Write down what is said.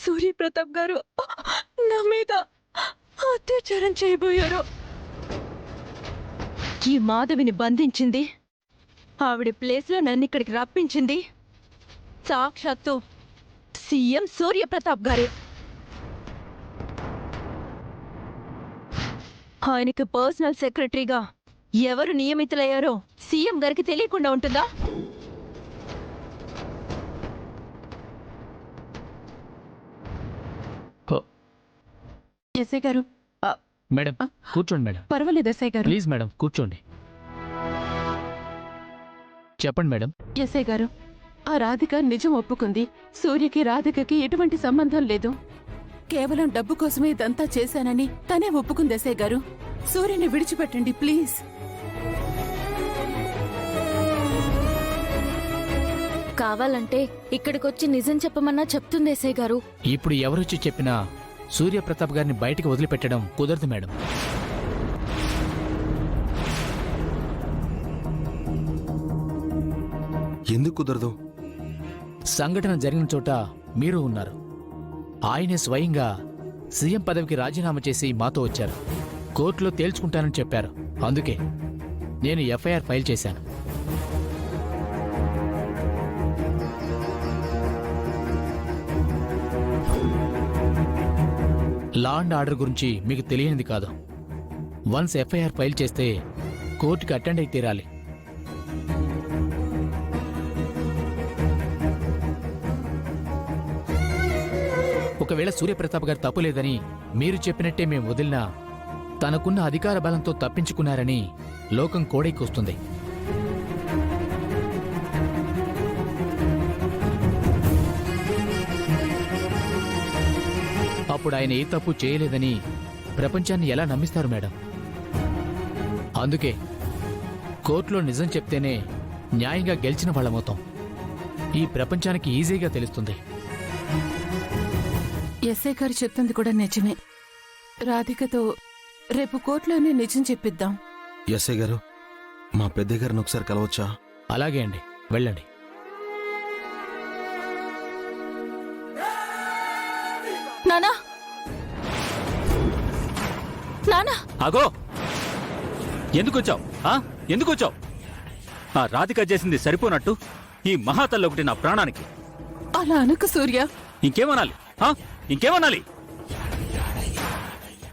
సూర్యప్రతాప్ గారు నా మీద అత్యాచారం చేయబోయారు. ఈ మాధవిని బంధించింది, ఆవిడ ప్లేస్లో నన్ను ఇక్కడికి రప్పించింది సాక్షాత్తు సీఎం సూర్యప్రతాప్ గారే. ఆయనకి పర్సనల్ సెక్రటరీగా ఎవరు నియమితులయ్యారో సీఎం గారికి తెలియకుండా ఉంటుందా? ఎస్ఐ గారు. మేడం కూర్చోండి మేడం. పర్వాలేదు ఎస్ఐ గారు. ప్లీజ్ మేడం కూర్చోండి. చెప్పండి మేడం. ఎస్ఐ గారు, ఆ రాధిక నిజం ఒప్పుకుంది. సూర్యకి రాధికకి ఎటువంటి సంబంధం లేదు. కేవలం డబ్బు కోసమే ఇదంతా చేశానని తనే ఒప్పుకుంది ఎస్ఐ గారు. సూర్యని విడిచిపెట్టండి ప్లీజ్. కావాలంటే ఇక్కడికొచ్చి నిజం చెప్పమన్నా చెప్తుంది ఎస్ఐ గారు. ఇప్పుడు ఎవరొచ్చి చెప్పినా సూర్యప్రతాప్ గారిని బయటికి వదిలిపెట్టడం కుదరదు మేడం. ఎందుకు కుదరదు? సంఘటన జరిగిన చోట మీరు ఉన్నారు. ఆయనే స్వయంగా సీఎం పదవికి రాజీనామా చేసి మాతో వచ్చారు. కోర్టులో తేల్చుకుంటానని చెప్పారు. అందుకే నేను ఎఫ్ఐఆర్ ఫైల్ చేశాను. లా అండ్ ఆర్డర్ గురించి మీకు తెలియనిది కాదు. వన్స్ ఎఫ్ఐఆర్ ఫైల్ చేస్తే కోర్టుకి అటెండ్ అయి తీరాలి. ఒకవేళ సూర్యప్రతాప్ గారు తప్పులేదని మీరు చెప్పినట్టే మేము వదిలినా తనకున్న అధికార బలంతో తప్పించుకున్నారని లోకం కోడైకొస్తుంది. అప్పుడు ఆయన ఏ తప్పు చేయలేదని ప్రపంచాన్ని ఎలా నమ్మిస్తారు మేడం? అందుకే కోర్టులో నిజం చెప్తేనే న్యాయంగా గెలిచిన వాళ్ళమవుతాం. ఈ ప్రపంచానికి ఈజీగా తెలుస్తుంది. ఎస్ఐ గారు చెప్తుంది కూడా నిజమే. రాధికతో రేపు కోర్టులోనే నిజం చెప్పిద్దాం. ఎస్ఐ గారు, మా పెద్ద గారిని ఒకసారి కలవచ్చా? అలాగే అండి, వెళ్ళండి. నానా, నానా, ఆగో! ఎందుకొచ్చావు? ఎందుకొచ్చావు? ఆ రాధిక చేసింది సరిపోనట్టు ఈ మహాతల్లి ఒకటి నా ప్రాణానికి. అలా అనకు సూర్య. ఇంకేమనాలి? ఇంకేమనాలి?